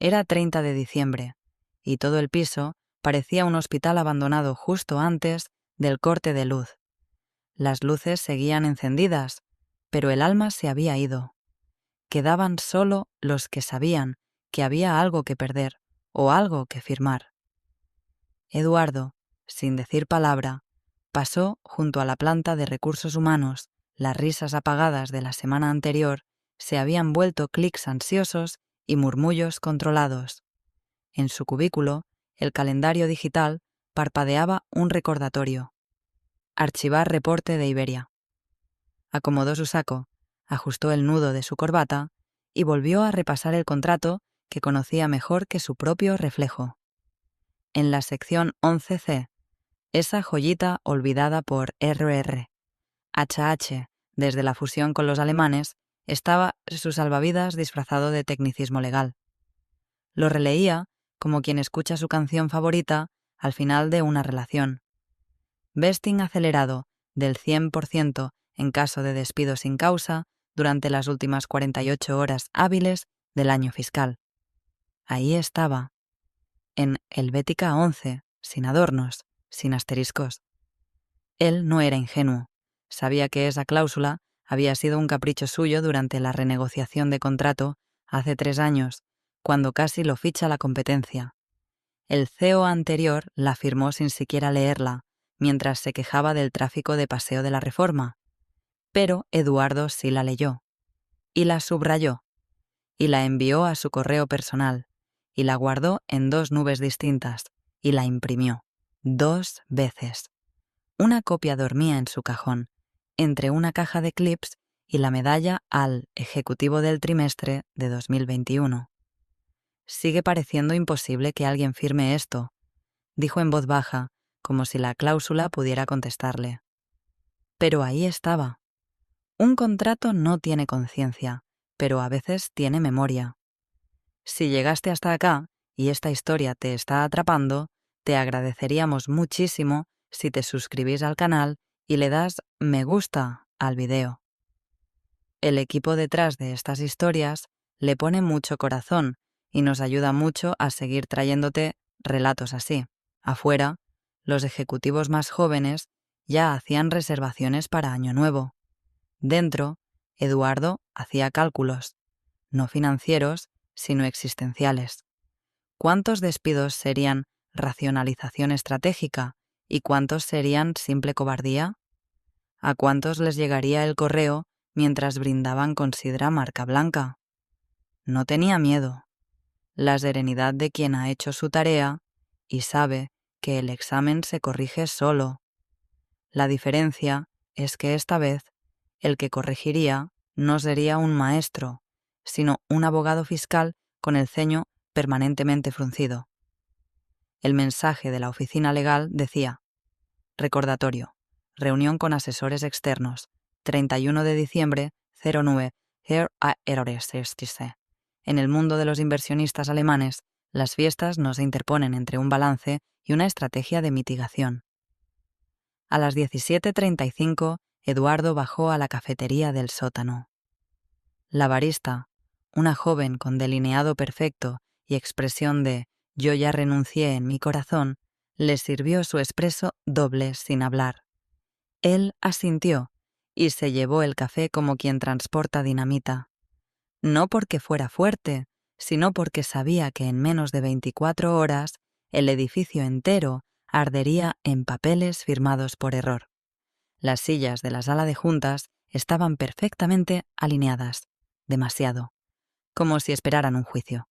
Era 30 de diciembre, y todo el piso parecía un hospital abandonado justo antes del corte de luz. Las luces seguían encendidas, pero el alma se había ido. Quedaban solo los que sabían que había algo que perder o algo que firmar. Eduardo, sin decir palabra, pasó junto a la planta de recursos humanos. Las risas apagadas de la semana anterior se habían vuelto clics ansiosos y murmullos controlados. En su cubículo, el calendario digital parpadeaba un recordatorio. Archivar reporte de Iberia. Acomodó su saco, ajustó el nudo de su corbata y volvió a repasar el contrato que conocía mejor que su propio reflejo. En la sección 11C, esa joyita olvidada por RR, HH, desde la fusión con los alemanes, estaba su salvavidas disfrazado de tecnicismo legal. Lo releía como quien escucha su canción favorita al final de una relación. Vesting acelerado del 100% en caso de despido sin causa durante las últimas 48 horas hábiles del año fiscal. Ahí estaba, en Helvética 11, sin adornos, sin asteriscos. Él no era ingenuo. Sabía que esa cláusula había sido un capricho suyo durante la renegociación de contrato hace 3 años, cuando casi lo ficha la competencia. El CEO anterior la firmó sin siquiera leerla, mientras se quejaba del tráfico de Paseo de la Reforma. Pero Eduardo sí la leyó, y la subrayó, y la envió a su correo personal, y la guardó en 2 nubes distintas, y la imprimió 2 veces. Una copia dormía en su cajón, entre una caja de clips y la medalla al ejecutivo del trimestre de 2021. «Sigue pareciendo imposible que alguien firme esto», dijo en voz baja, como si la cláusula pudiera contestarle. Pero ahí estaba. Un contrato no tiene conciencia, pero a veces tiene memoria. Si llegaste hasta acá y esta historia te está atrapando, te agradeceríamos muchísimo si te suscribís al canal y le das me gusta al video. El equipo detrás de estas historias le pone mucho corazón y nos ayuda mucho a seguir trayéndote relatos así. Afuera, los ejecutivos más jóvenes ya hacían reservaciones para Año Nuevo. Dentro, Eduardo hacía cálculos, no financieros, sino existenciales. ¿Cuántos despidos serían racionalización estratégica y cuántos serían simple cobardía? ¿A cuántos les llegaría el correo mientras brindaban con sidra marca blanca? No tenía miedo. La serenidad de quien ha hecho su tarea y sabe que el examen se corrige solo. La diferencia es que esta vez el que corregiría no sería un maestro, sino un abogado fiscal con el ceño permanentemente fruncido. El mensaje de la oficina legal decía: recordatorio, reunión con asesores externos, 31 de diciembre, 09, Here are errores. En el mundo de los inversionistas alemanes, las fiestas no se interponen entre un balance y una estrategia de mitigación. A las 17:35, Eduardo bajó a la cafetería del sótano. La barista, una joven con delineado perfecto y expresión de «yo ya renuncié en mi corazón», le sirvió su espresso doble sin hablar. Él asintió y se llevó el café como quien transporta dinamita. No porque fuera fuerte, sino porque sabía que en menos de 24 horas el edificio entero ardería en papeles firmados por error. Las sillas de la sala de juntas estaban perfectamente alineadas, demasiado, como si esperaran un juicio.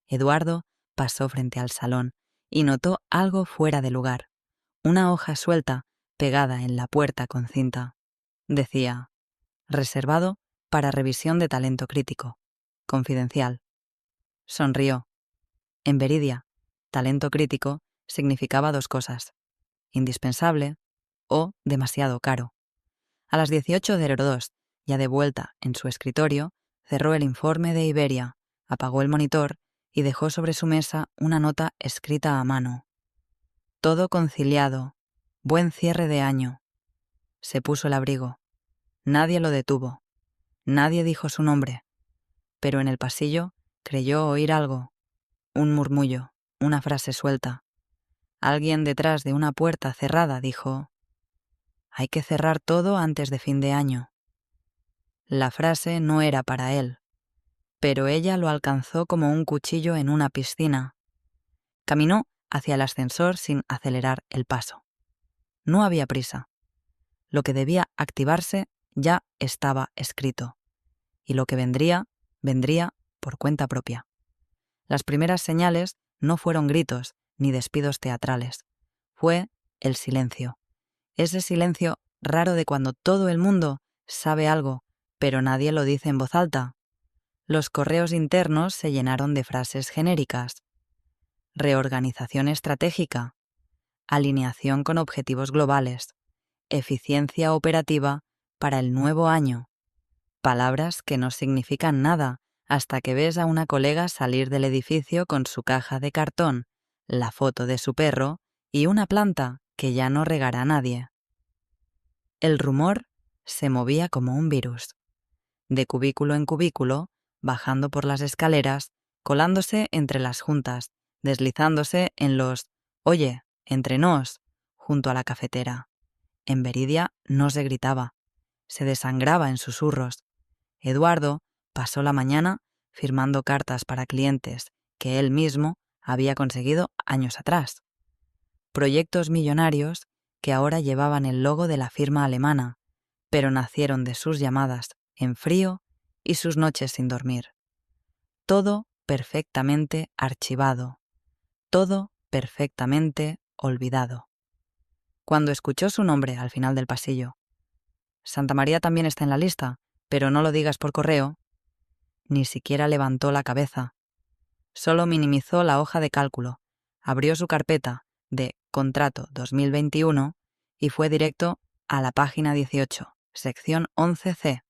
Eduardo pasó frente al salón y notó algo fuera de lugar, una hoja suelta pegada en la puerta con cinta. Decía: reservado para revisión de talento crítico, confidencial. Sonrió. En Veridia, talento crítico significaba 2 cosas: indispensable o demasiado caro. A las 18:02, ya de vuelta en su escritorio, cerró el informe de Iberia, apagó el monitor y dejó sobre su mesa una nota escrita a mano. Todo conciliado. Buen cierre de año. Se puso el abrigo. Nadie lo detuvo. Nadie dijo su nombre. Pero en el pasillo creyó oír algo. Un murmullo, una frase suelta. Alguien detrás de una puerta cerrada dijo: «Hay que cerrar todo antes de fin de año». La frase no era para él, pero ella lo alcanzó como un cuchillo en una piscina. Caminó hacia el ascensor sin acelerar el paso. No había prisa. Lo que debía activarse ya estaba escrito, y lo que vendría, vendría por cuenta propia. Las primeras señales no fueron gritos ni despidos teatrales. Fue el silencio. Ese silencio raro de cuando todo el mundo sabe algo, pero nadie lo dice en voz alta. Los correos internos se llenaron de frases genéricas. Reorganización estratégica, alineación con objetivos globales, eficiencia operativa para el nuevo año. Palabras que no significan nada hasta que ves a una colega salir del edificio con su caja de cartón, la foto de su perro y una planta que ya no regará nadie. El rumor se movía como un virus, de cubículo en cubículo, bajando por las escaleras, colándose entre las juntas, deslizándose en los «Oye, entre nos», junto a la cafetera. En Veridia no se gritaba, se desangraba en susurros. Eduardo pasó la mañana firmando cartas para clientes que él mismo había conseguido años atrás. Proyectos millonarios que ahora llevaban el logo de la firma alemana, pero nacieron de sus llamadas en frío y sus noches sin dormir. Todo perfectamente archivado, todo perfectamente olvidado. Cuando escuchó su nombre al final del pasillo: «Santa María también está en la lista, pero no lo digas por correo», ni siquiera levantó la cabeza. Solo minimizó la hoja de cálculo, abrió su carpeta de Contrato 2021 y fue directo a la página 18, sección 11C.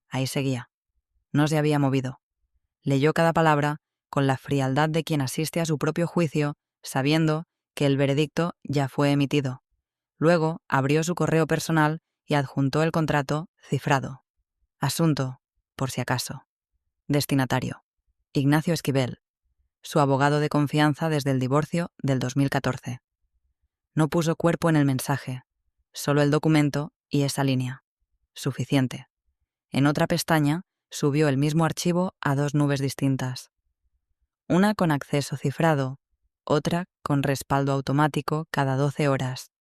Ahí seguía. No se había movido. Leyó cada palabra con la frialdad de quien asiste a su propio juicio, sabiendo que el veredicto ya fue emitido. Luego abrió su correo personal y adjuntó el contrato cifrado. Asunto, por si acaso. Destinatario: Ignacio Esquivel, su abogado de confianza desde el divorcio del 2014. No puso cuerpo en el mensaje, solo el documento y esa línea. Suficiente. En otra pestaña subió el mismo archivo a 2 nubes distintas. Una con acceso cifrado, otra con respaldo automático cada 12 horas.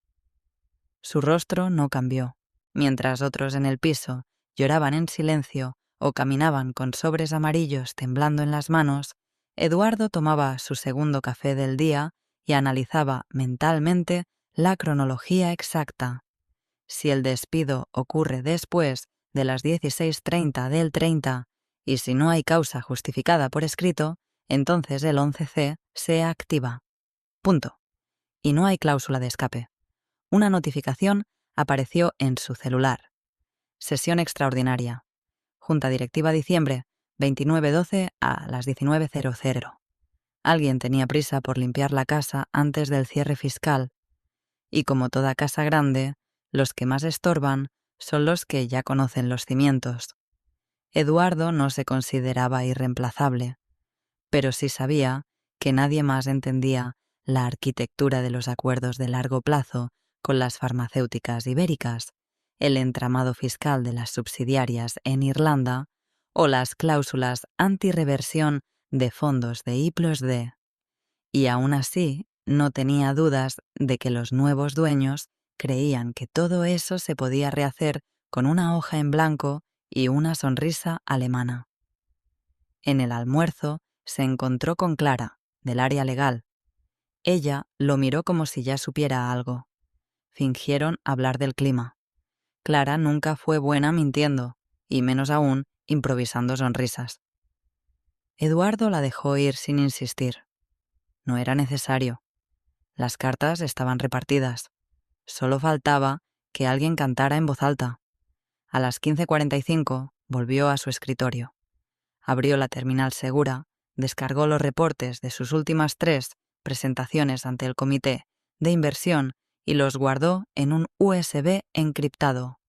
Su rostro no cambió, mientras otros en el piso lloraban en silencio o caminaban con sobres amarillos temblando en las manos. Eduardo tomaba su segundo café del día y analizaba mentalmente la cronología exacta. Si el despido ocurre después de las 16:30 del 30 y si no hay causa justificada por escrito, entonces el 11C se activa. Punto. Y no hay cláusula de escape. Una notificación apareció en su celular. Sesión extraordinaria. Junta Directiva diciembre, 29/12 a las 19:00. Alguien tenía prisa por limpiar la casa antes del cierre fiscal. Y como toda casa grande, los que más estorban son los que ya conocen los cimientos. Eduardo no se consideraba irreemplazable, pero sí sabía que nadie más entendía la arquitectura de los acuerdos de largo plazo con las farmacéuticas ibéricas, el entramado fiscal de las subsidiarias en Irlanda o las cláusulas antirreversión de fondos de I+D. Y aún así no tenía dudas de que los nuevos dueños creían que todo eso se podía rehacer con una hoja en blanco y una sonrisa alemana. En el almuerzo se encontró con Clara, del área legal. Ella lo miró como si ya supiera algo. Fingieron hablar del clima. Clara nunca fue buena mintiendo, y menos aún improvisando sonrisas. Eduardo la dejó ir sin insistir. No era necesario. Las cartas estaban repartidas. Solo faltaba que alguien cantara en voz alta. A las 15:45 volvió a su escritorio. Abrió la terminal segura, descargó los reportes de sus últimas 3 presentaciones ante el comité de inversión y los guardó en un USB encriptado.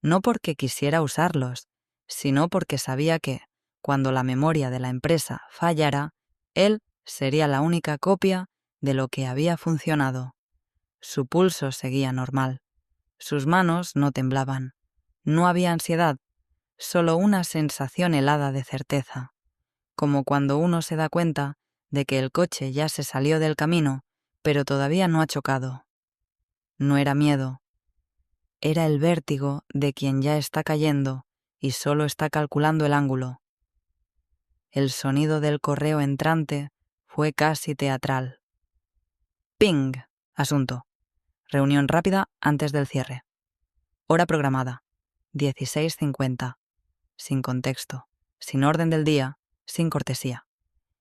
No porque quisiera usarlos, sino porque sabía que, cuando la memoria de la empresa fallara, él Sería la única copia de lo que había funcionado. Su pulso seguía normal. Sus manos no temblaban. No había ansiedad, solo una sensación helada de certeza, como cuando uno se da cuenta de que el coche ya se salió del camino, pero todavía no ha chocado. No era miedo. Era el vértigo de quien ya está cayendo y solo está calculando el ángulo. El sonido del correo entrante fue casi teatral. ¡Ping! Asunto. Reunión rápida antes del cierre. Hora programada. 16:50. Sin contexto, sin orden del día, sin cortesía.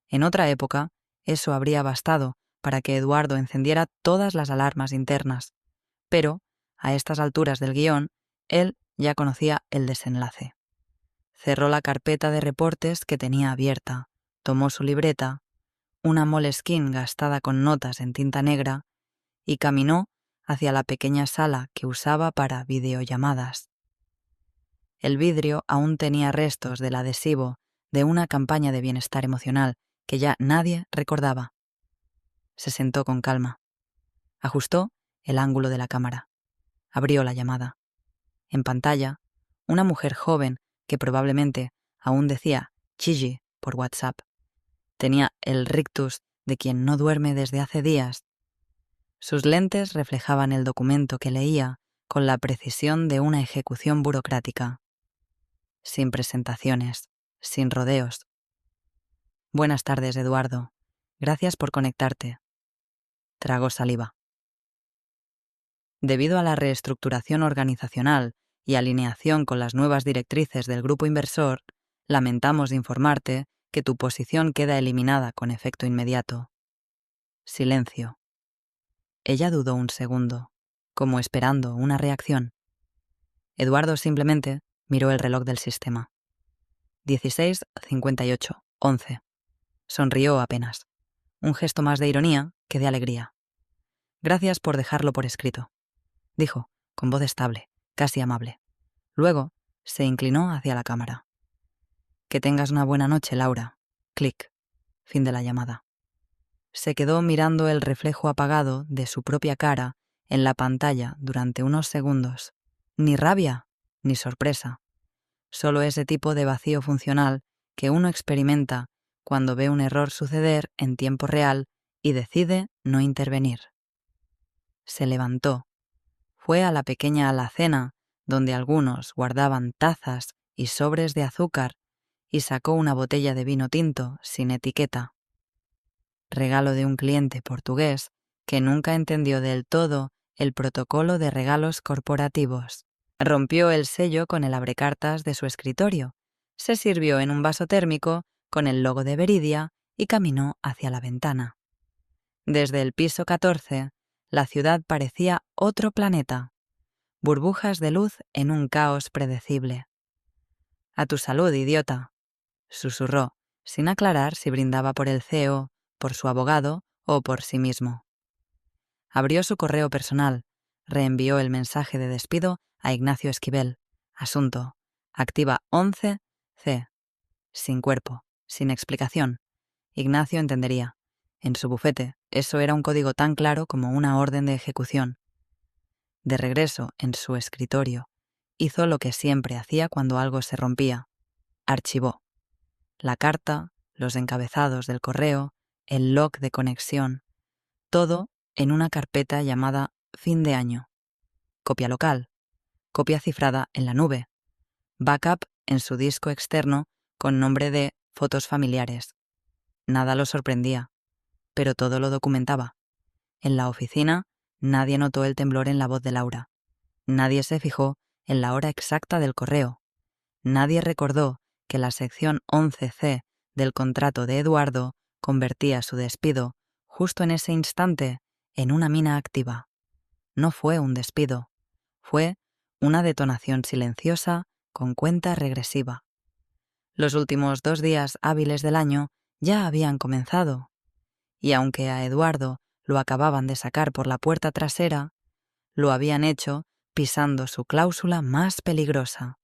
En otra época, eso habría bastado para que Eduardo encendiera todas las alarmas internas. Pero, a estas alturas del guión, él ya conocía el desenlace. Cerró la carpeta de reportes que tenía abierta, tomó su libreta, una Moleskine gastada con notas en tinta negra, y caminó hacia la pequeña sala que usaba para videollamadas. El vidrio aún tenía restos del adhesivo de una campaña de bienestar emocional que ya nadie recordaba. Se sentó con calma. Ajustó el ángulo de la cámara. Abrió la llamada. En pantalla, una mujer joven que probablemente aún decía Gigi por WhatsApp. Tenía el rictus de quien no duerme desde hace días. Sus lentes reflejaban el documento que leía con la precisión de una ejecución burocrática. Sin presentaciones, sin rodeos. Buenas tardes, Eduardo. Gracias por conectarte. Tragó saliva. Debido a la reestructuración organizacional y alineación con las nuevas directrices del grupo inversor, lamentamos informarte que tu posición queda eliminada con efecto inmediato. Silencio. Ella dudó un segundo, como esperando una reacción. Eduardo simplemente miró el reloj del sistema. 16:58, 11. Sonrió apenas. Un gesto más de ironía que de alegría. Gracias por dejarlo por escrito, dijo, con voz estable, casi amable. Luego se inclinó hacia la cámara. Que tengas una buena noche, Laura. Clic. Fin de la llamada. Se quedó mirando el reflejo apagado de su propia cara en la pantalla durante unos segundos. Ni rabia, ni sorpresa. Solo ese tipo de vacío funcional que uno experimenta cuando ve un error suceder en tiempo real y decide no intervenir. Se levantó. Fue a la pequeña alacena donde algunos guardaban tazas y sobres de azúcar y sacó una botella de vino tinto sin etiqueta. Regalo de un cliente portugués que nunca entendió del todo el protocolo de regalos corporativos. Rompió el sello con el abrecartas de su escritorio, se sirvió en un vaso térmico con el logo de Veridia y caminó hacia la ventana. Desde el piso 14, la ciudad parecía otro planeta. Burbujas de luz en un caos predecible. «A tu salud, idiota», susurró, sin aclarar si brindaba por el CEO, por su abogado o por sí mismo. Abrió su correo personal, reenvió el mensaje de despido a Ignacio Esquivel. Asunto: activa 11C. Sin cuerpo, sin explicación. Ignacio entendería. En su bufete, eso era un código tan claro como una orden de ejecución. De regreso en su escritorio, hizo lo que siempre hacía cuando algo se rompía. Archivó. La carta, los encabezados del correo, el log de conexión, todo en una carpeta llamada Fin de año. Copia local, copia cifrada en la nube, backup en su disco externo con nombre de Fotos familiares. Nada lo sorprendía, pero todo lo documentaba. En la oficina, nadie notó el temblor en la voz de Laura. Nadie se fijó en la hora exacta del correo. Nadie recordó que la sección 11C del contrato de Eduardo convertía su despido, justo en ese instante, en una mina activa. No fue un despido, fue una detonación silenciosa con cuenta regresiva. Los últimos 2 días hábiles del año ya habían comenzado, y aunque a Eduardo lo acababan de sacar por la puerta trasera, lo habían hecho pisando su cláusula más peligrosa.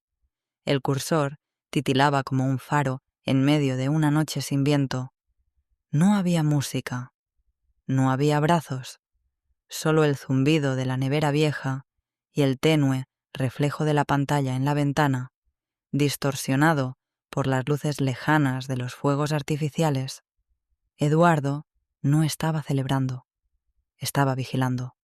El cursor titilaba como un faro en medio de una noche sin viento. No había música, no había abrazos, solo el zumbido de la nevera vieja y el tenue reflejo de la pantalla en la ventana, distorsionado por las luces lejanas de los fuegos artificiales. Eduardo no estaba celebrando, estaba vigilando.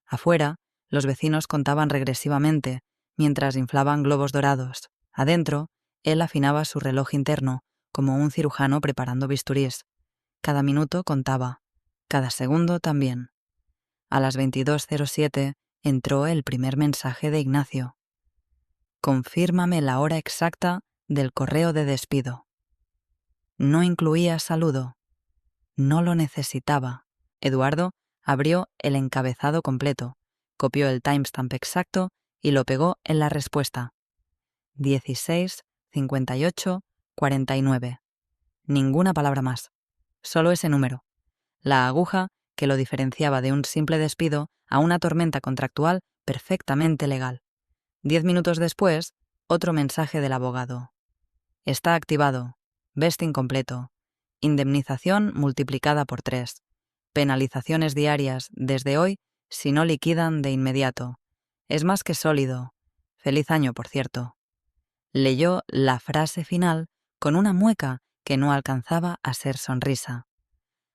Afuera, los vecinos contaban regresivamente mientras inflaban globos dorados. Adentro, él afinaba su reloj interno como un cirujano preparando bisturís. Cada minuto contaba, cada segundo también. A las 22:07 entró el primer mensaje de Ignacio. Confírmame la hora exacta del correo de despido. No incluía saludo. No lo necesitaba. Eduardo abrió el encabezado completo, copió el timestamp exacto y lo pegó en la respuesta. 16:58:49. Ninguna palabra más. Solo ese número. La aguja que lo diferenciaba de un simple despido a una tormenta contractual perfectamente legal. 10 minutos después, otro mensaje del abogado. Está activado. Vesting completo. Indemnización multiplicada por 3. Penalizaciones diarias desde hoy si no liquidan de inmediato. Es más que sólido. Feliz año, por cierto. Leyó la frase final con una mueca que no alcanzaba a ser sonrisa.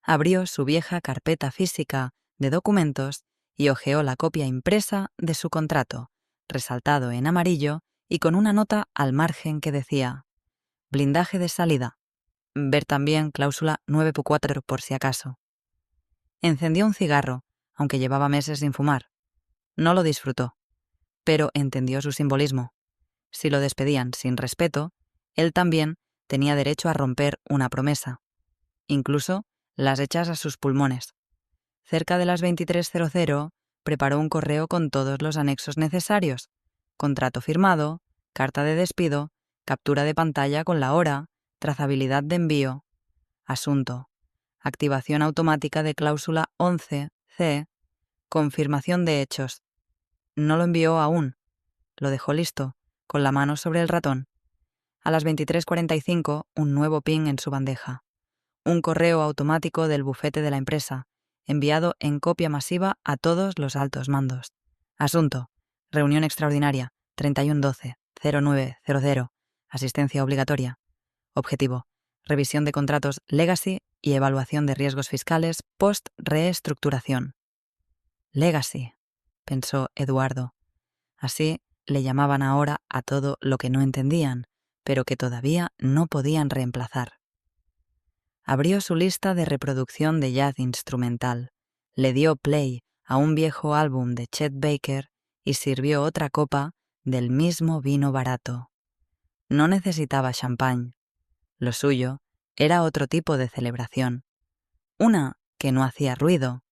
Abrió su vieja carpeta física de documentos y hojeó la copia impresa de su contrato, resaltado en amarillo y con una nota al margen que decía: blindaje de salida. Ver también cláusula 9.4 por si acaso. Encendió un cigarro, aunque llevaba meses sin fumar. No lo disfrutó, pero entendió su simbolismo. Si lo despedían sin respeto, él también tenía derecho a romper una promesa, incluso las hechas a sus pulmones. Cerca de las 23:00 preparó un correo con todos los anexos necesarios: contrato firmado, carta de despido, captura de pantalla con la hora, trazabilidad de envío. Asunto: activación automática de cláusula 11C, confirmación de hechos. No lo envió aún. Lo dejó listo, con la mano sobre el ratón. A las 23:45, un nuevo ping en su bandeja. Un correo automático del bufete de la empresa, enviado en copia masiva a todos los altos mandos. Asunto: reunión extraordinaria, 31/12/0900, asistencia obligatoria. Objetivo: revisión de contratos legacy y evaluación de riesgos fiscales post-reestructuración. Legacy, pensó Eduardo. Así le llamaban ahora a todo lo que no entendían, pero que todavía no podían reemplazar. Abrió su lista de reproducción de jazz instrumental, le dio play a un viejo álbum de Chet Baker y sirvió otra copa del mismo vino barato. No necesitaba champán. Lo suyo era otro tipo de celebración. Una que no hacía ruido,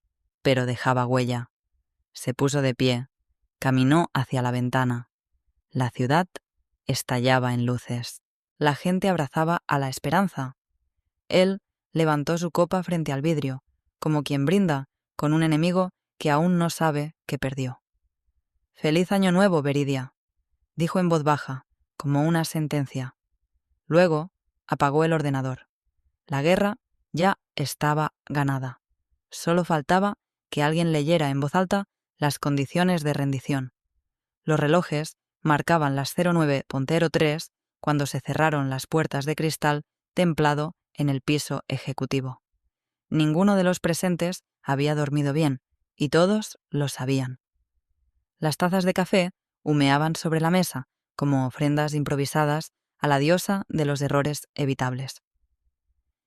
pero dejaba huella. Se puso de pie, caminó hacia la ventana. La ciudad estallaba en luces. La gente abrazaba a la esperanza. Él levantó su copa frente al vidrio, como quien brinda con un enemigo que aún no sabe que perdió. «Feliz año nuevo, Veridia», dijo en voz baja, como una sentencia. Luego apagó el ordenador. La guerra ya estaba ganada. Solo faltaba que alguien leyera en voz alta las condiciones de rendición. Los relojes marcaban las 09:03 cuando se cerraron las puertas de cristal templado en el piso ejecutivo. Ninguno de los presentes había dormido bien, y todos lo sabían. Las tazas de café humeaban sobre la mesa como ofrendas improvisadas a la diosa de los errores evitables.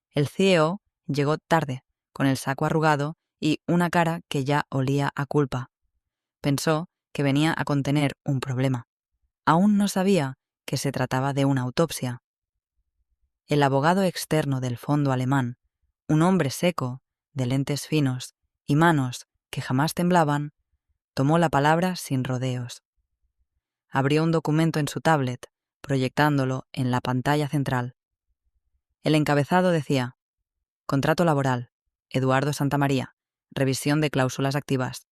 El CEO llegó tarde, con el saco arrugado y una cara que ya olía a culpa. Pensó que venía a contener un problema. Aún no sabía que se trataba de una autopsia. El abogado externo del fondo alemán, un hombre seco, de lentes finos y manos que jamás temblaban, tomó la palabra sin rodeos. Abrió un documento en su tablet, proyectándolo en la pantalla central. El encabezado decía: Contrato laboral, Eduardo Santamaría, revisión de cláusulas activas.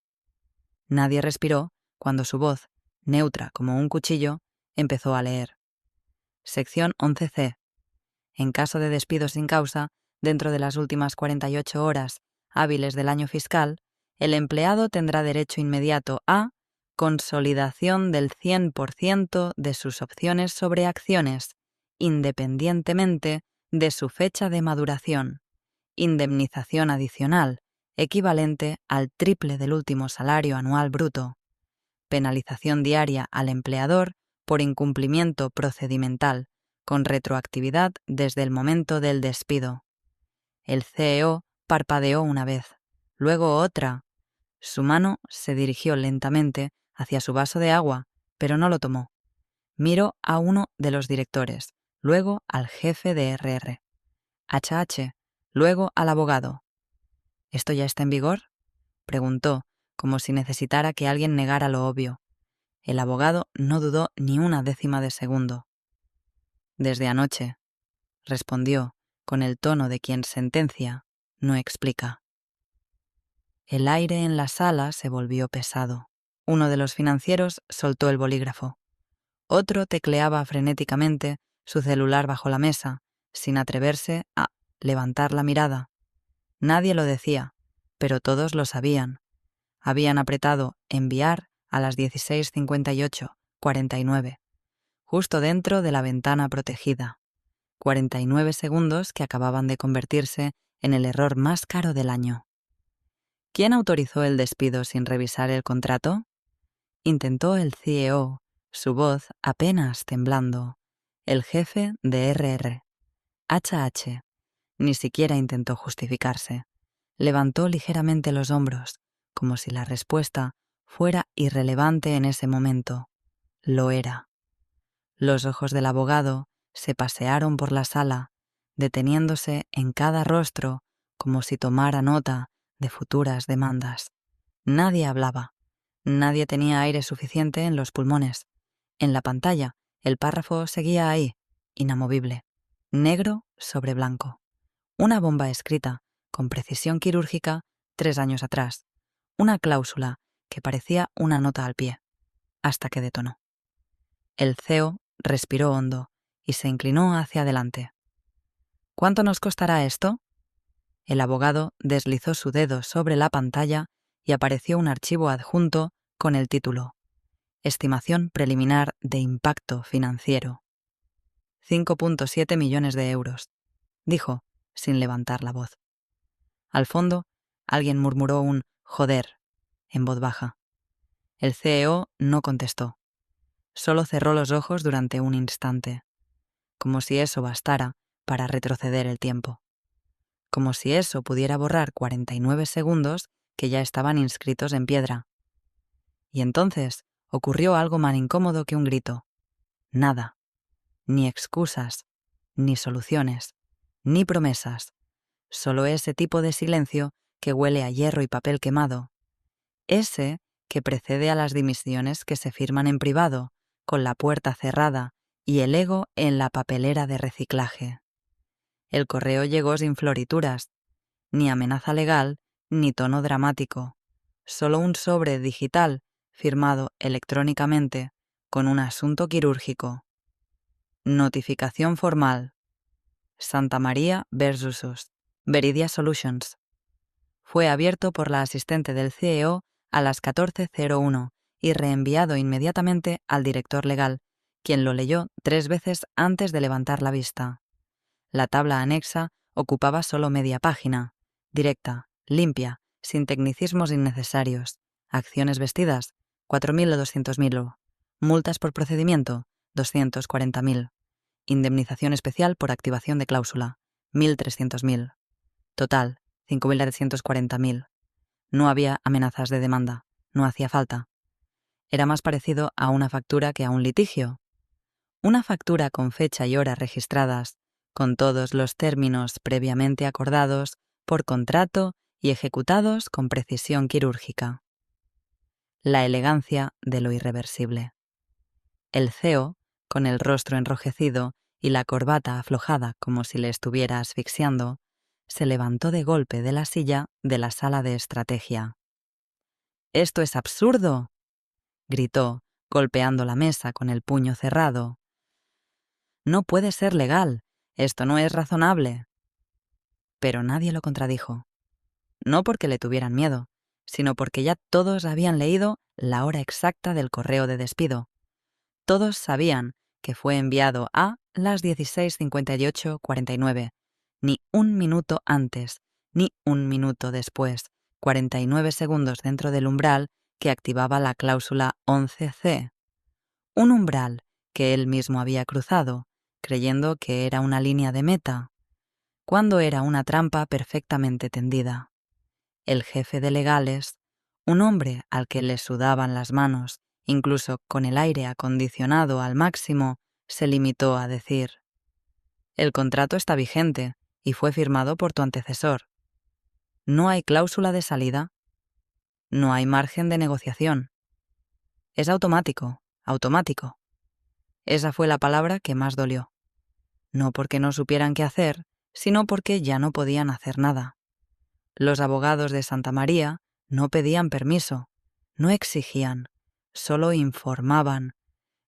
Nadie respiró cuando su voz, neutra como un cuchillo, empezó a leer. Sección 11C. En caso de despido sin causa, dentro de las últimas 48 horas hábiles del año fiscal, el empleado tendrá derecho inmediato a consolidación del 100% de sus opciones sobre acciones, independientemente de su fecha de maduración, indemnización adicional, equivalente al triple del último salario anual bruto, penalización diaria al empleador por incumplimiento procedimental, con retroactividad desde el momento del despido. El CEO parpadeó una vez, luego otra. Su mano se dirigió lentamente hacia su vaso de agua, pero no lo tomó. Miró a uno de los directores, luego al jefe de RR. HH, luego al abogado. ¿Esto ya está en vigor?, preguntó, como si necesitara que alguien negara lo obvio. El abogado no dudó ni una décima de segundo. Desde anoche, respondió, con el tono de quien sentencia, no explica. El aire en la sala se volvió pesado. Uno de los financieros soltó el bolígrafo. Otro tecleaba frenéticamente su celular bajo la mesa, sin atreverse a levantar la mirada. Nadie lo decía, pero todos lo sabían. Habían apretado enviar a las 16:58:49, justo dentro de la ventana protegida. 49 segundos que acababan de convertirse en el error más caro del año. ¿Quién autorizó el despido sin revisar el contrato?, intentó el CEO, su voz apenas temblando. El jefe de RR. HH. Ni siquiera intentó justificarse. Levantó ligeramente los hombros, como si la respuesta fuera irrelevante en ese momento. Lo era. Los ojos del abogado se pasearon por la sala, deteniéndose en cada rostro como si tomara nota de futuras demandas. Nadie hablaba. Nadie tenía aire suficiente en los pulmones. En la pantalla, el párrafo seguía ahí, inamovible, negro sobre blanco. Una bomba escrita, con precisión quirúrgica, 3 años atrás. Una cláusula que parecía una nota al pie, hasta que detonó. El CEO respiró hondo y se inclinó hacia adelante. ¿Cuánto nos costará esto? El abogado deslizó su dedo sobre la pantalla y apareció un archivo adjunto con el título: Estimación preliminar de impacto financiero. 5,7 millones de euros, dijo, sin levantar la voz. Al fondo, alguien murmuró un «joder» en voz baja. El CEO no contestó. Solo cerró los ojos durante un instante, como si eso bastara para retroceder el tiempo. Como si eso pudiera borrar 49 segundos que ya estaban inscritos en piedra. Y entonces ocurrió algo más incómodo que un grito. Nada. Ni excusas, ni soluciones, ni promesas. Solo ese tipo de silencio que huele a hierro y papel quemado. Ese que precede a las dimisiones que se firman en privado, con la puerta cerrada y el ego en la papelera de reciclaje. El correo llegó sin florituras, ni amenaza legal, ni tono dramático. Solo un sobre digital firmado electrónicamente con un asunto quirúrgico. Notificación formal. Santa María vs. Veridia Solutions. Fue abierto por la asistente del CEO a las 14:01 y reenviado inmediatamente al director legal, quien lo leyó 3 veces antes de levantar la vista. La tabla anexa ocupaba solo media página, directa, limpia, sin tecnicismos innecesarios. Acciones vestidas, 4.000 o 200.000. Multas por procedimiento, 240.000. Indemnización especial por activación de cláusula, 1.300.000. Total, 5.740.000. No había amenazas de demanda, no hacía falta. Era más parecido a una factura que a un litigio. Una factura con fecha y hora registradas, con todos los términos previamente acordados por contrato y ejecutados con precisión quirúrgica. La elegancia de lo irreversible. El CEO, con el rostro enrojecido y la corbata aflojada como si le estuviera asfixiando, se levantó de golpe de la silla de la sala de estrategia. «¡Esto es absurdo!», gritó, golpeando la mesa con el puño cerrado. «No puede ser legal. Esto no es razonable». pero nadie lo contradijo. No porque le tuvieran miedo, sino porque ya todos habían leído la hora exacta del correo de despido. Todos sabían que fue enviado a las 16:58:49, ni un minuto antes, ni un minuto después, 49 segundos dentro del umbral que activaba la cláusula 11C. Un umbral que él mismo había cruzado, creyendo que era una línea de meta, cuando era una trampa perfectamente tendida. El jefe de legales, un hombre al que le sudaban las manos, incluso con el aire acondicionado al máximo, se limitó a decir: «El contrato está vigente y fue firmado por tu antecesor. No hay cláusula de salida. No hay margen de negociación. Es automático, automático». Esa fue la palabra que más dolió. No porque no supieran qué hacer, sino porque ya no podían hacer nada. Los abogados de Santa María no pedían permiso, no exigían, solo informaban.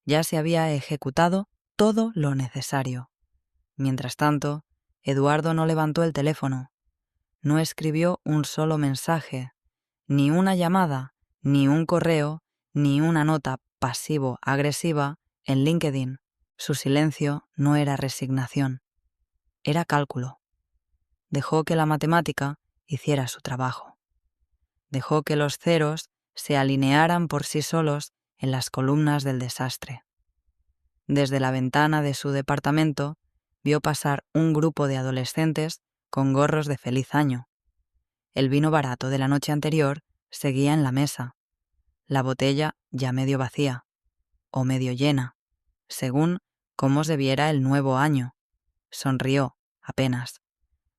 Ya se había ejecutado todo lo necesario. Mientras tanto, Eduardo no levantó el teléfono, no escribió un solo mensaje, ni una llamada, ni un correo, ni una nota pasivo-agresiva en LinkedIn. Su silencio no era resignación, era cálculo. Dejó que la matemática hiciera su trabajo. Dejó que los ceros se alinearan por sí solos en las columnas del desastre. Desde la ventana de su departamento vio pasar un grupo de adolescentes con gorros de feliz año. El vino barato de la noche anterior seguía en la mesa, la botella ya medio vacía, o medio llena, según cómo se viera el nuevo año. Sonrió, apenas.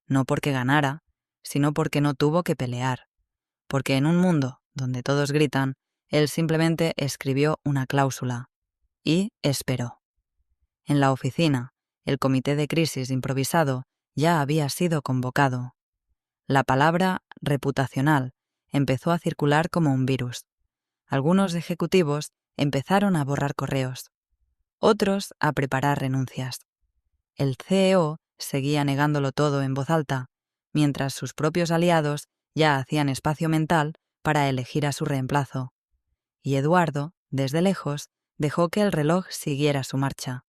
No porque ganara, sino porque no tuvo que pelear, porque en un mundo donde todos gritan, él simplemente escribió una cláusula y esperó. En la oficina, el comité de crisis improvisado ya había sido convocado. La palabra reputacional empezó a circular como un virus. Algunos ejecutivos empezaron a borrar correos, otros a preparar renuncias. El CEO seguía negándolo todo en voz alta, mientras sus propios aliados ya hacían espacio mental para elegir a su reemplazo. Y Eduardo, desde lejos, dejó que el reloj siguiera su marcha.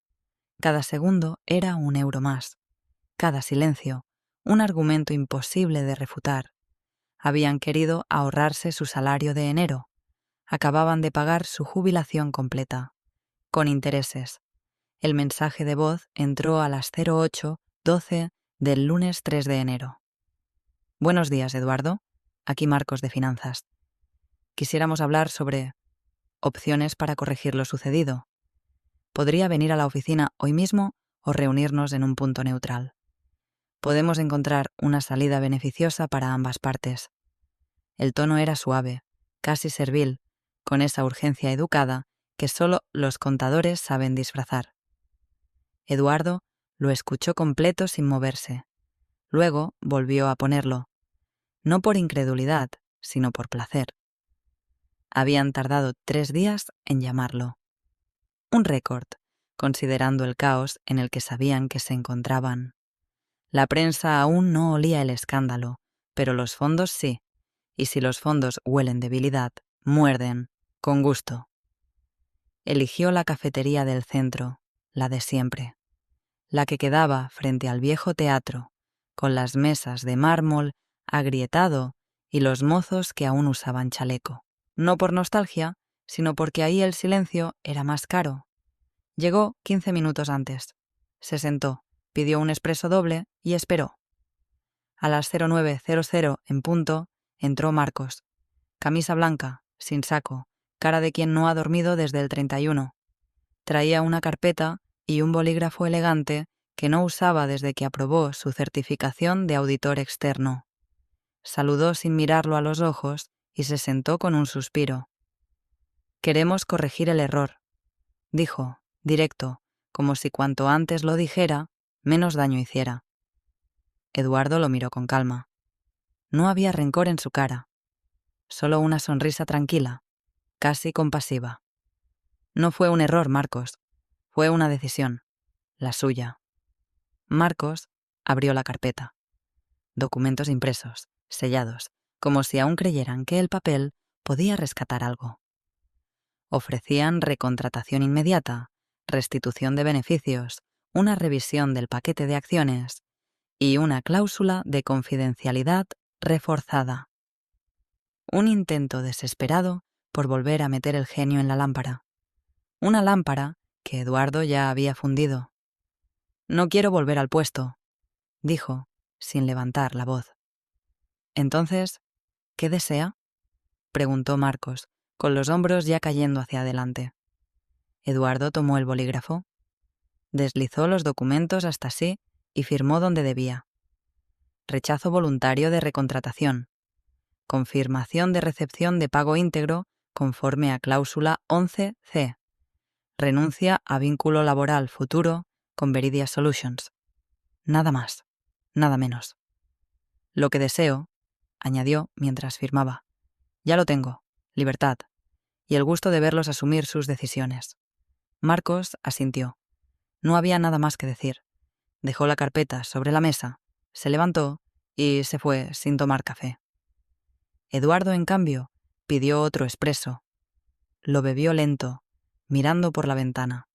Cada segundo era un euro más. Cada silencio, un argumento imposible de refutar. Habían querido ahorrarse su salario de enero. Acababan de pagar su jubilación completa, con intereses. El mensaje de voz entró a las 08:12 del lunes 3 de enero. Buenos días, Eduardo. Aquí Marcos de Finanzas. Quisiéramos hablar sobre opciones para corregir lo sucedido. Podría venir a la oficina hoy mismo o reunirnos en un punto neutral. Podemos encontrar una salida beneficiosa para ambas partes. El tono era suave, casi servil, con esa urgencia educada que solo los contadores saben disfrazar. Eduardo lo escuchó completo sin moverse. Luego volvió a ponerlo, no por incredulidad, sino por placer. Habían tardado 3 días en llamarlo. Un récord, considerando el caos en el que sabían que se encontraban. La prensa aún no olía el escándalo, pero los fondos sí, y si los fondos huelen debilidad, muerden, con gusto. Eligió la cafetería del centro, la de siempre, la que quedaba frente al viejo teatro, con las mesas de mármol agrietado y los mozos que aún usaban chaleco. No por nostalgia, sino porque ahí el silencio era más caro. Llegó 15 minutos antes. Se sentó, pidió un expreso doble y esperó. A las 09:00 en punto entró Marcos. Camisa blanca, sin saco, cara de quien no ha dormido desde el 31. Traía una carpeta y un bolígrafo elegante que no usaba desde que aprobó su certificación de auditor externo. Saludó sin mirarlo a los ojos y se sentó con un suspiro. «Queremos corregir el error», dijo, directo, como si cuanto antes lo dijera, menos daño hiciera. Eduardo lo miró con calma. No había rencor en su cara, solo una sonrisa tranquila, casi compasiva. No fue un error, Marcos, fue una decisión, la suya. Marcos abrió la carpeta. documentos impresos, sellados, como si aún creyeran que el papel podía rescatar algo. Ofrecían recontratación inmediata, restitución de beneficios, una revisión del paquete de acciones y una cláusula de confidencialidad reforzada. Un intento desesperado por volver a meter el genio en la lámpara. Una lámpara que Eduardo ya había fundido. «No quiero volver al puesto», dijo, sin levantar la voz. «Entonces, ¿qué desea?», preguntó Marcos, con los hombros ya cayendo hacia adelante. Eduardo tomó el bolígrafo, deslizó los documentos hasta sí y firmó donde debía. Rechazo voluntario de recontratación. Confirmación de recepción de pago íntegro conforme a cláusula 11C. Renuncia a vínculo laboral futuro con Veridia Solutions. Nada más, nada menos. Lo que deseo, añadió mientras firmaba, ya lo tengo, libertad, y el gusto de verlos asumir sus decisiones. Marcos asintió. No había nada más que decir. Dejó la carpeta sobre la mesa, se levantó y se fue sin tomar café. Eduardo, en cambio, pidió otro expreso. Lo bebió lento, mirando por la ventana.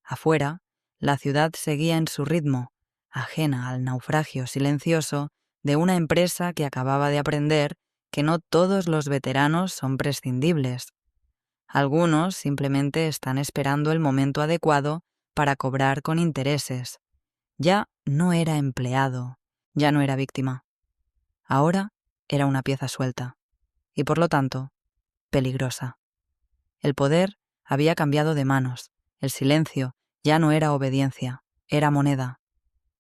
Afuera, la ciudad seguía en su ritmo, ajena al naufragio silencioso de una empresa que acababa de aprender que no todos los veteranos son prescindibles. Algunos simplemente están esperando el momento adecuado para cobrar con intereses. Ya no era empleado, ya no era víctima. Ahora era una pieza suelta, y por lo tanto, peligrosa. El poder había cambiado de manos, el silencio ya no era obediencia, era moneda.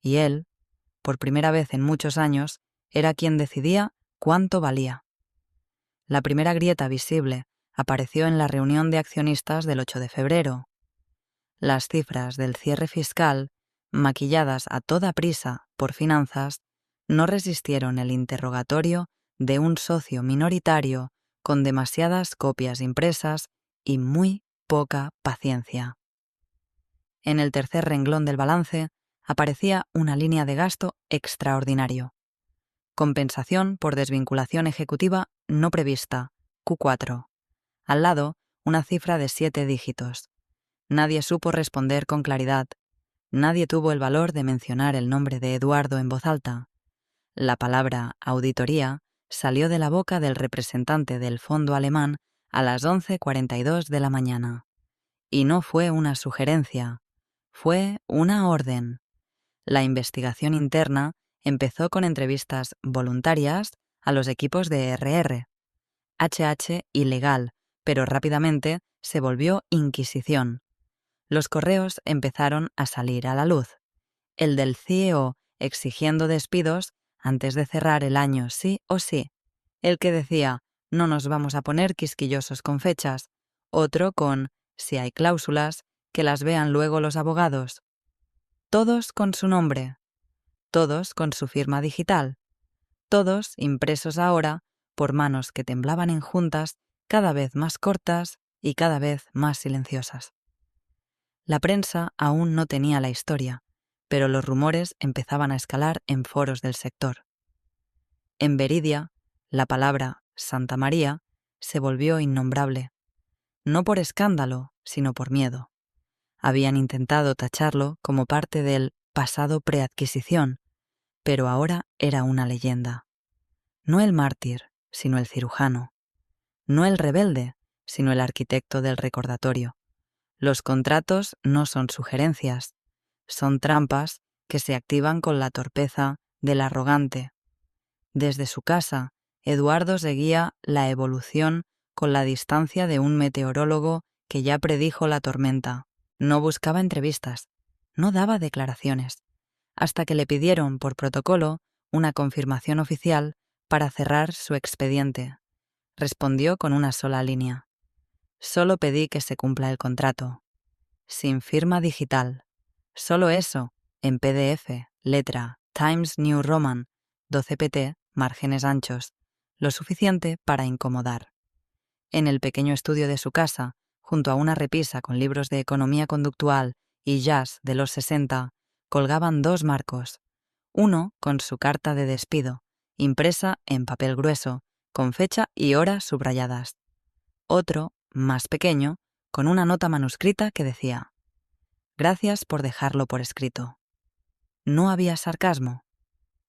Y él, por primera vez en muchos años, era quien decidía cuánto valía. La primera grieta visible apareció en la reunión de accionistas del 8 de febrero. Las cifras del cierre fiscal, maquilladas a toda prisa por finanzas, no resistieron el interrogatorio de un socio minoritario con demasiadas copias impresas y muy poca paciencia. En el tercer renglón del balance aparecía una línea de gasto extraordinario. Compensación por desvinculación ejecutiva no prevista, Q4. Al lado, una cifra de 7 dígitos. Nadie supo responder con claridad. Nadie tuvo el valor de mencionar el nombre de Eduardo en voz alta. La palabra auditoría salió de la boca del representante del fondo alemán a las 11:42 de la mañana. Y no fue una sugerencia, fue una orden. La investigación interna empezó con entrevistas voluntarias a los equipos de RR. HH ilegal, pero rápidamente se volvió inquisición. Los correos empezaron a salir a la luz. El del CEO exigiendo despidos antes de cerrar el año sí o sí. El que decía, no nos vamos a poner quisquillosos con fechas. Otro con, si hay cláusulas, que las vean luego los abogados. Todos con su nombre. Todos con su firma digital. Todos impresos ahora por manos que temblaban en juntas cada vez más cortas y cada vez más silenciosas. La prensa aún no tenía la historia, pero los rumores empezaban a escalar en foros del sector. En Veridia, la palabra Santa María se volvió innombrable, no por escándalo, sino por miedo. Habían intentado tacharlo como parte del pasado preadquisición, pero ahora era una leyenda. No el mártir, sino el cirujano. No el rebelde, sino el arquitecto del recordatorio. Los contratos no son sugerencias, son trampas que se activan con la torpeza del arrogante. Desde su casa, Eduardo seguía la evolución con la distancia de un meteorólogo que ya predijo la tormenta. No buscaba entrevistas, no daba declaraciones, hasta que le pidieron por protocolo una confirmación oficial para cerrar su expediente. Respondió con una sola línea. Solo pedí que se cumpla el contrato. Sin firma digital. Solo eso, en PDF, letra, Times New Roman, 12 pt, márgenes anchos, lo suficiente para incomodar. En el pequeño estudio de su casa, junto a una repisa con libros de economía conductual y jazz de los 60, colgaban 2 marcos, Uno con su carta de despido, impresa en papel grueso, con fecha y hora subrayadas. Otro, más pequeño, con una nota manuscrita que decía: «Gracias por dejarlo por escrito». No había sarcasmo,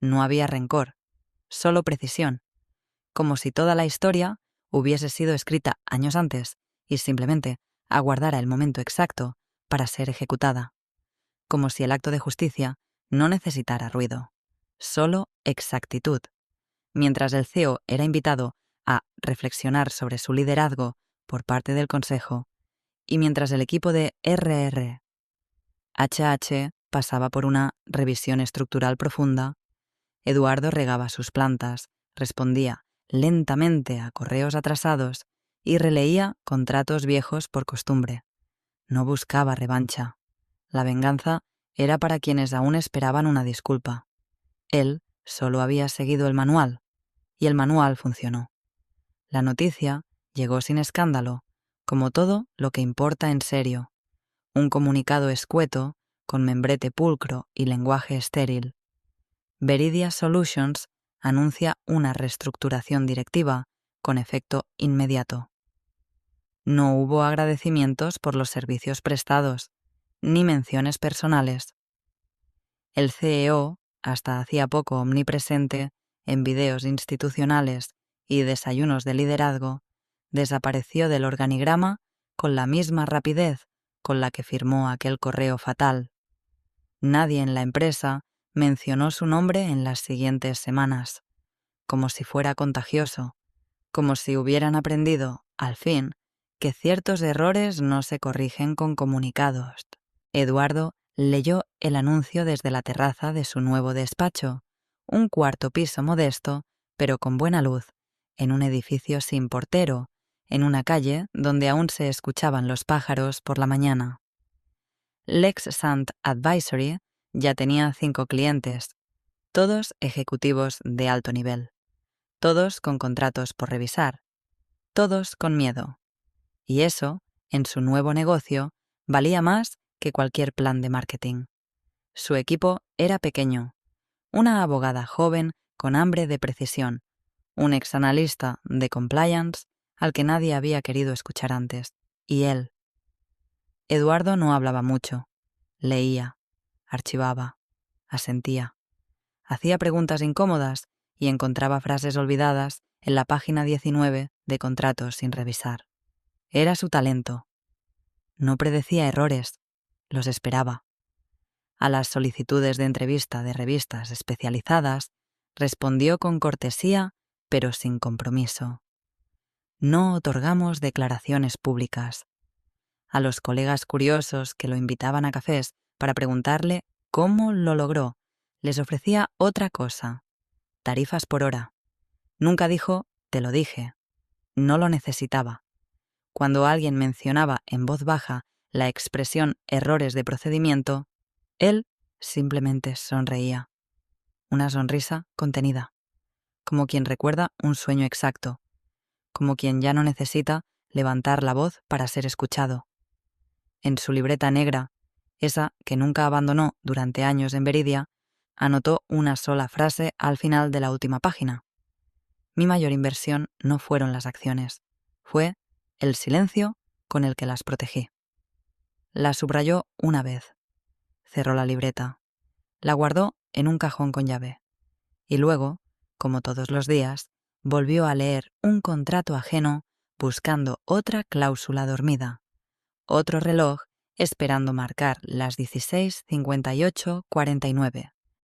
no había rencor, solo precisión, como si toda la historia hubiese sido escrita años antes y simplemente aguardara el momento exacto para ser ejecutada, como si el acto de justicia no necesitara ruido, solo exactitud. Mientras el CEO era invitado a reflexionar sobre su liderazgo por parte del Consejo, y mientras el equipo de RRHH pasaba por una revisión estructural profunda, Eduardo regaba sus plantas, respondía lentamente a correos atrasados y releía contratos viejos por costumbre. No buscaba revancha. La venganza era para quienes aún esperaban una disculpa. Él solo había seguido el manual, y el manual funcionó. La noticia llegó sin escándalo, como todo lo que importa en serio. Un comunicado escueto, con membrete pulcro y lenguaje estéril. Veridia Solutions anuncia una reestructuración directiva con efecto inmediato. No hubo agradecimientos por los servicios prestados, ni menciones personales. El CEO, hasta hacía poco omnipresente en videos institucionales y desayunos de liderazgo, desapareció del organigrama con la misma rapidez con la que firmó aquel correo fatal. Nadie en la empresa mencionó su nombre en las siguientes semanas, como si fuera contagioso, como si hubieran aprendido, al fin, que ciertos errores no se corrigen con comunicados. Eduardo leyó el anuncio desde la terraza de su nuevo despacho, un cuarto piso modesto, pero con buena luz, en un edificio sin portero, en una calle donde aún se escuchaban los pájaros por la mañana. Lexant Advisory ya tenía 5 clientes, todos ejecutivos de alto nivel, todos con contratos por revisar, todos con miedo. Y eso, en su nuevo negocio, valía más que cualquier plan de marketing. Su equipo era pequeño, una abogada joven con hambre de precisión, un exanalista de compliance al que nadie había querido escuchar antes, y él. Eduardo no hablaba mucho, leía, archivaba, asentía, hacía preguntas incómodas y encontraba frases olvidadas en la página 19 de contratos sin revisar. Era su talento. No predecía errores, los esperaba. A las solicitudes de entrevista de revistas especializadas, respondió con cortesía, pero sin compromiso. No otorgamos declaraciones públicas. A los colegas curiosos que lo invitaban a cafés para preguntarle cómo lo logró, les ofrecía otra cosa: tarifas por hora. Nunca dijo, te lo dije. No lo necesitaba. Cuando alguien mencionaba en voz baja la expresión errores de procedimiento, él simplemente sonreía. Una sonrisa contenida, como quien recuerda un sueño exacto, como quien ya no necesita levantar la voz para ser escuchado. En su libreta negra, esa que nunca abandonó durante años en Veridia, anotó una sola frase al final de la última página. Mi mayor inversión no fueron las acciones, fue el silencio con el que las protegí. La subrayó una vez, cerró la libreta, la guardó en un cajón con llave, y luego, como todos los días, volvió a leer un contrato ajeno buscando otra cláusula dormida, otro reloj esperando marcar las 16:58:49.